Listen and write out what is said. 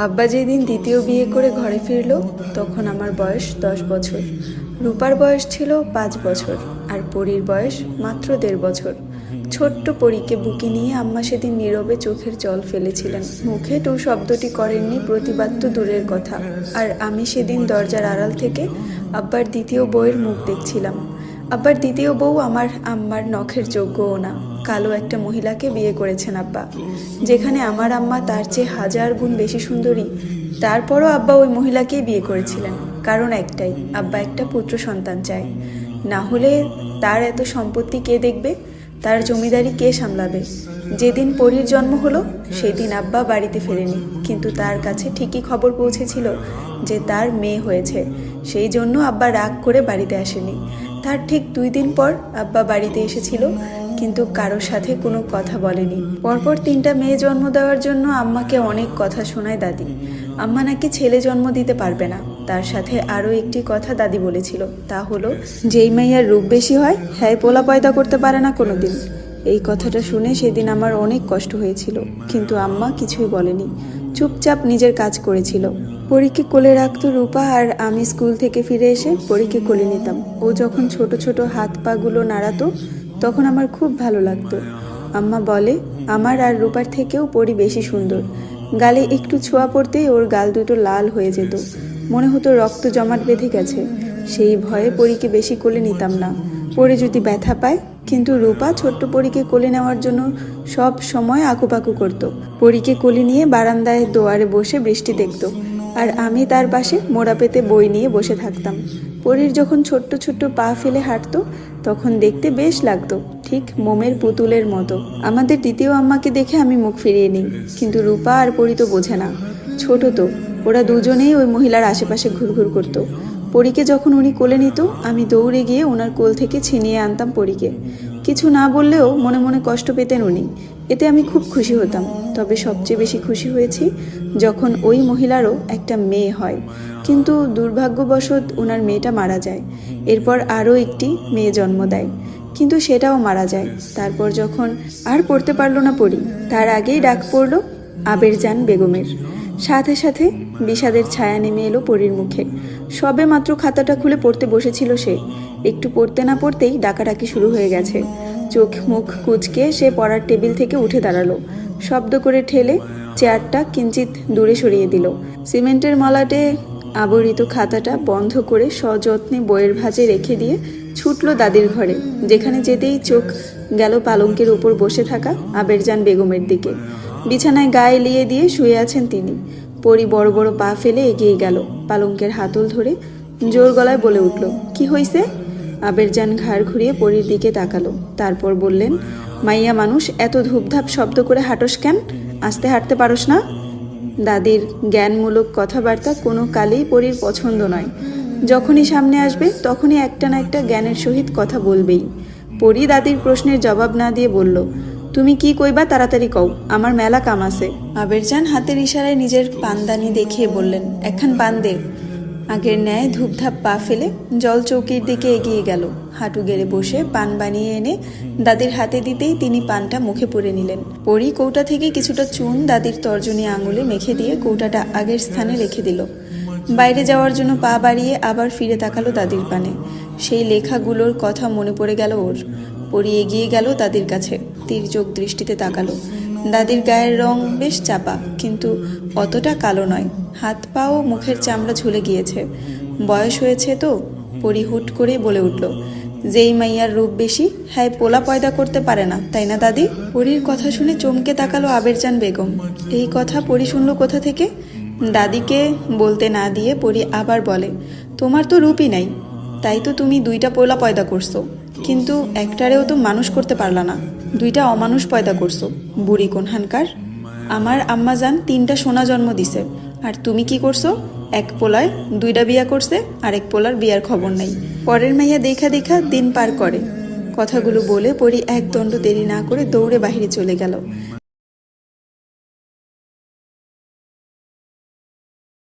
আব্বা যেদিন দ্বিতীয় বিয়ে করে ঘরে ফিরল তখন আমার বয়স 10 বছর। রূপার বয়স ছিল 5 বছর আর পরীর বয়স মাত্র 1.5 বছর। ছোট্ট পরীকে বুকে নিয়ে আম্মা সেদিন নীরবে চোখের জল ফেলেছিলেন। মুখে টু শব্দটি করেননি, প্রতিবাদ তো দূরের কথা। আর আমি সেদিন দরজার আড়াল থেকে আব্বার দ্বিতীয় বউয়ের মুখ দেখছিলাম। আব্বার দ্বিতীয় বউ আমার আম্মার নখের যোগ্যও না, কালো একটা মহিলাকে বিয়ে করেছেন আব্বা। যেখানে আমার আম্মা তার চেয়ে 1000 গুণ বেশি সুন্দরী, তারপরও আব্বা ওই মহিলাকেই বিয়ে করেছিলেন। কারণ একটাই, আব্বা একটা পুত্র সন্তান চায়। না হলে তার এত সম্পত্তি কে দেখবে, তার জমিদারি কে সামলাবে? যেদিন পরীর জন্ম হলো সেই দিন আব্বা বাড়িতে ফেরেনি, কিন্তু তার কাছে ঠিকই খবর পৌঁছেছিল যে তার মেয়ে হয়েছে। সেই জন্য আব্বা রাগ করে বাড়িতে আসেনি। তার ঠিক 2 দিন পর আব্বা বাড়িতে এসেছিল, কিন্তু কারোর সাথে কোনো কথা বলেনি। পরপর 3টা মেয়ে জন্ম দেওয়ার জন্য আম্মাকে অনেক কথা শোনায় দাদি। আম্মা নাকি ছেলে জন্ম দিতে পারবে না। তার সাথে আরও একটি কথা দাদি বলেছিল, তা হলো যেই মেয়ের রূপ বেশি হয় হ্যাঁ পোলা পয়দা করতে পারে না কোনোদিন। এই কথাটা শুনে সেদিন আমার অনেক কষ্ট হয়েছিল, কিন্তু আম্মা কিছুই বলেনি, চুপচাপ নিজের কাজ করেছিল। পরীকে কোলে রাখতো রূপা, আর আমি স্কুল থেকে ফিরে এসে পরীকে কোলে নিতাম। ও যখন ছোট ছোট হাত পাগুলো নাড়াতো তখন আমার খুব ভালো লাগতো। আম্মা বলে আমার আর রূপার থেকেও পরী বেশি সুন্দর। গালে একটু ছোঁয়া পড়তেই ওর গাল দুটো লাল হয়ে যেত, মনে হতো রক্ত জমাট বেঁধে গেছে। সেই ভয়ে পরীকে বেশি কোলে নিতাম না, পরে যদি ব্যথা পায়। কিন্তু রূপা ছোট্ট পরীকে কোলে নেওয়ার জন্য সব সময় আকুপাকু করতো। পরীকে কোলে নিয়ে বারান্দায় দোয়ারে বসে বৃষ্টি দেখতো, আর আমি তার পাশে মোড়া পেতে বই নিয়ে বসে থাকতাম। পরীর যখন ছোট্ট ছোট্ট পা ফেলে হাঁটতো তখন দেখতে বেশ লাগতো, ঠিক মোমের পুতুলের মতো। আমাদের দ্বিতীয় আম্মাকে দেখে আমি মুখ ফিরিয়ে নিই, কিন্তু রূপা আর পরী তো বোঝে না, ছোট তো। ওরা দুজনেই ওই মহিলার আশেপাশে ঘুরঘুর করতো। পরীকে যখন উনি কোলে নিত আমি দৌড়ে গিয়ে ওনার কোল থেকে ছিনিয়ে আনতাম পরীকে। কিছু না বললেও মনে মনে কষ্ট পেতেন উনি, এতে আমি খুব খুশি হতাম। তবে সবচেয়ে বেশি খুশি হয়েছি যখন ওই মহিলারও একটা মেয়ে হয়, কিন্তু দুর্ভাগ্যবশত ওনার মেয়েটা মারা যায়। এরপর আরও একটি মেয়ে জন্ম দেয়, কিন্তু সেটাও মারা যায়। তারপর যখন আর পড়তে পারলো না পরী, তার আগেই ডাক পড়ল আবেরজান বেগমের। সাথে সাথে বিষাদের ছায়া নেমে এলো পরীর মুখে। সবে মাত্র খাতাটা খুলে পড়তে বসেছিল সে, একটু পড়তে না পড়তেই ডাকাডাকি শুরু হয়ে গেছে। চোখ মুখ কুঁচকে সে পড়ার টেবিল থেকে উঠে দাঁড়ালো, শব্দ করে ঠেলে চেয়ারটা কিঞ্চিত দূরে সরিয়ে দিল। সিমেন্টের মলাটে আবরিত খাতাটা বন্ধ করে সযত্নে বইয়ের ভাঁজে রেখে দিয়ে ছুটল দাদির ঘরে, যেখানে যেতেই চোখ গেল পালঙ্কের উপর বসে থাকা আবেরজান বেগমের দিকে। বিছানায় গায়ে লিয়ে দিয়ে শুয়ে আছেন তিনি। পরী বড় বড় পা ফেলে এগিয়ে গেল, পালঙ্কের হাতল ধরে জোর গলায় বলে উঠল, কি হইছে? আবেরজান ঘাড় ঘুরিয়ে পরীর দিকে তাকালো, তারপর বললেন, মাইয়া মানুষ এত ধূপধাপ শব্দ করে হাঁটস কেন? আস্তে হাঁটতে পারস না? দাদির জ্ঞানমূলক কথাবার্তা কোনো কালেই পরীর পছন্দ নয়। যখনই সামনে আসবে তখনই একটা না একটা জ্ঞানের সহিত কথা বলবেই। পরী দাদির প্রশ্নের জবাব না দিয়ে বলল, তুমি কি কইবা তাড়াতাড়ি কও, আমার মেলা কাম আছে। আবেরজান হাতের ইশারায় নিজের পানদানি দেখিয়ে বললেন, একখান পান দে। আগের ন্যায় ধূপধাপ পা ফেলে জল চৌকির দিকে এগিয়ে গেল। হাঁটু গেড়ে বসে পান বানিয়ে এনে দাদির হাতে দিতেই তিনি পানটা মুখে পুরে নিলেন। পরী কৌটা থেকে কিছুটা চুন দাদির তর্জনী আঙুলে মেখে দিয়ে কৌটাটা আগের স্থানে রেখে দিল। বাইরে যাওয়ার জন্য পা বাড়িয়ে আবার ফিরে তাকালো দাদির পানে। সেই লেখাগুলোর কথা মনে পড়ে গেল ওর। পরী এগিয়ে গেল দাদির কাছে, তির্যক দৃষ্টিতে তাকালো। দাদির গায়ের রং বেশ চাপা, কিন্তু অতটা কালো নয়। হাত পা ও মুখের চামড়া ঝুলে গিয়েছে, বয়স হয়েছে তো। পরী হুট করে বলে উঠল, যেই মাইয়ার রূপ বেশি হ্যাঁ পোলা পয়দা করতে পারে না, তাই না দাদি? পরীর কথা শুনে চমকে তাকালো আবেরজান বেগম। এই কথা পরী শুনলো কোথা থেকে? দাদিকে বলতে না দিয়ে পরী আবার বলে, তোমার তো রূপই নাই, তাই তো তুমি 2টা পোলা পয়দা করছো, কিন্তু একটারেও তো মানুষ করতে পারলা না, 2টা অমানুষ পয়দা করছো, বুড়ি কোনহানকার। আমার আম্মাজান 3টা সোনা জন্ম দিছে, আর তুমি কি করছো? এক পোলায় 2টা বিয়া করছে, আরেক পোলার বিয়ার খবর নাই। পরের মাইয়া দেখা দেখা দিন পার করে। কথাগুলো বলে পরী এক দণ্ড দেরি না করে দৌড়ে বাহিরে চলে গেল।